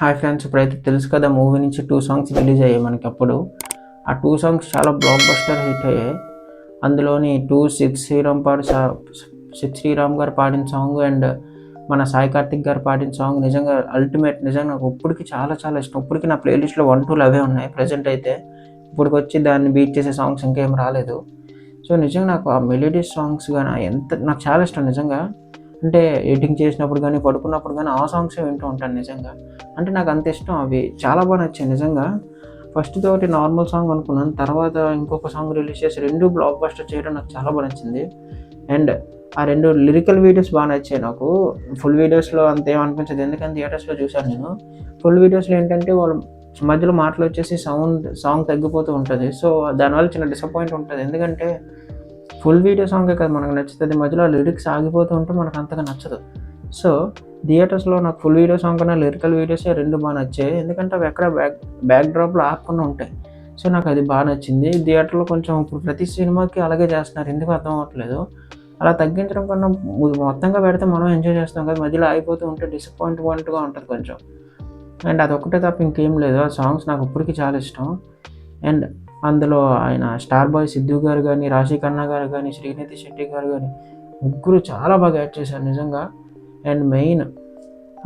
Hi friends, ఇప్పుడైతే తెలుసు కదా మూవీ నుంచి 2 సాంగ్స్ రిలీజ్ అయ్యాయి మనకి అప్పుడు. ఆ 2 సాంగ్స్ చాలా బ్లాక్ బస్టర్ హిట్ అయ్యాయి. అందులోని 2 సిద్ శ్రీరామ్ గారు పాడిన సాంగ్ అండ్ మన సాయి కార్తిక్ గారు పాడిన సాంగ్ నిజంగా అల్టిమేట్. నిజంగా నాకు ఇప్పటికి చాలా చాలా ఇష్టం. ఇప్పటికి నా ప్లేలిస్ట్లో 1, 2 అవే ఉన్నాయి ప్రజెంట్ అయితే. ఇప్పటికొచ్చి దాన్ని బీట్ చేసే సాంగ్స్ ఇంకేం రాలేదు. సో నిజంగా నాకు ఆ మెలోడీస్ సాంగ్స్ గానీ నాకు చాలా ఇష్టం నిజంగా. అంటే ఎడిటింగ్ చేసినప్పుడు కానీ, పడుకున్నప్పుడు కానీ ఆ సాంగ్సే వింటూ ఉంటాను నిజంగా. అంటే నాకు అంత ఇష్టం అవి. చాలా బాగా నచ్చాయి నిజంగా. ఫస్ట్ తోటి నార్మల్ సాంగ్ అనుకున్నాను. తర్వాత ఇంకొక సాంగ్ రిలీజ్ చేసి 2 బ్లాక్ బస్టర్ చేయడం నాకు చాలా బాగా నచ్చింది. అండ్ ఆ 2 లిరికల్ వీడియోస్ బాగా నచ్చాయి నాకు. ఫుల్ వీడియోస్‌లో అంతేం అనిపించదు. ఎందుకంటే థియేటర్స్‌లో చూశాను నేను. ఫుల్ వీడియోస్‌లో ఏంటంటే వాళ్ళు మధ్యలో మాటలు వచ్చేసి సాంగ్ తగ్గిపోతూ ఉంటది. సో దానివల్ల చిన్న డిసప్పాయింట్ ఉంటది. ఎందుకంటే ఫుల్ వీడియో సాంగే కదా మనకు నచ్చుతది. మధ్యలో లిరిక్స్ ఆగిపోతూ ఉంటే మనకు అంతగా నచ్చదు. సో థియేటర్స్‌లో నాకు ఫుల్ వీడియో సాంగ్ కన్నా లిరికల్ వీడియోసే 2 బాగా నచ్చాయి. ఎందుకంటే అవి ఎక్కడ బ్యాక్ డ్రాప్‌లో ఆగకుండా ఉంటాయి. సో నాకు అది బాగా నచ్చింది. థియేటర్‌లో కొంచెం ఇప్పుడు ప్రతి సినిమాకి అలాగే చేస్తున్నారు. ఎందుకో అర్థం అవ్వట్లేదు. అలా తగ్గించడం కన్నా మొత్తంగా పెడితే మనం ఎంజాయ్ చేస్తాం కదా! మధ్యలో ఆగిపోతూ ఉంటే డిసప్పాయింట్‌గా ఉంటది కొంచెం. అండ్ అదొక్కటే తప్ప ఇంకేం లేదు. ఆ సాంగ్స్ నాకు ఇప్పటికి చాలా ఇష్టం. అండ్ అందులో ఆయన స్టార్ బాయ్ సిద్ధు గారు గానీ, రాశి ఖన్నా గారు గానీ, శ్రీనిధి శెట్టి గారు గానీ ముగ్గురు చాలా బాగా యాక్ట్ చేశారు నిజంగా. అండ్ మెయిన్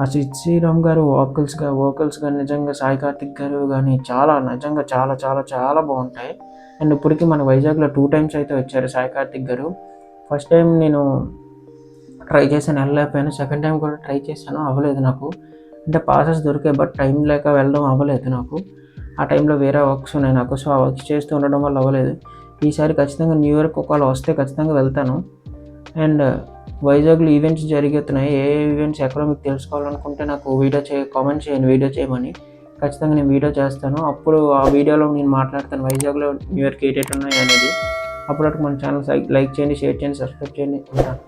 ఆ సిద్ శ్రీరామ్ గారు వోకల్స్ గానీ నిజంగా సాయి కార్తిక్ గారు గానీ నిజంగా చాలా చాలా చాలా బావుంటాయి. అండ్ ఇప్పటికి మన వైజాగ్‌లో 2 టైమ్స్ అయితే వచ్చారు సాయి కార్తిక్ గారు. ఫస్ట్ టైం నేను ట్రై చేశాను, ఎళ్ళలేకపోయాను. సెకండ్ టైం కూడా ట్రై చేశాను, అవ్వలేదు నాకు. అంటే పాసెస్ దొరికాయి, బట్ టైం లేక వెళ్ళడం అవ్వలేదు నాకు. ఆ టైంలో వేరే వర్క్స్ ఉన్నాయి నాకు. సో ఆ వర్క్స్ చేస్తూ ఉండడం వల్ల అవ్వలేదు. ఈసారి ఖచ్చితంగా న్యూ ఇయర్‌కి ఒకవేళ వస్తే ఖచ్చితంగా వెళ్తాను. అండ్ వైజాగ్‌లో ఈవెంట్స్ జరుగుతున్నాయి. ఏ ఈవెంట్స్ ఎక్కడో మీకు తెలుసుకోవాలనుకుంటే నాకు కామెంట్ చేయండి వీడియో చేయమని. ఖచ్చితంగా నేను వీడియో చేస్తాను. అప్పుడు ఆ వీడియోలో నేను మాట్లాడతాను వైజాగ్‌లో న్యూ ఇయర్‌కి ఏటేటి ఉన్నాయి అనేది. అప్పటి వరకు మన ఛానల్ లైక్ చేయండి, షేర్ చేయండి, సబ్స్క్రైబ్ చేయండి. ఉంటాను.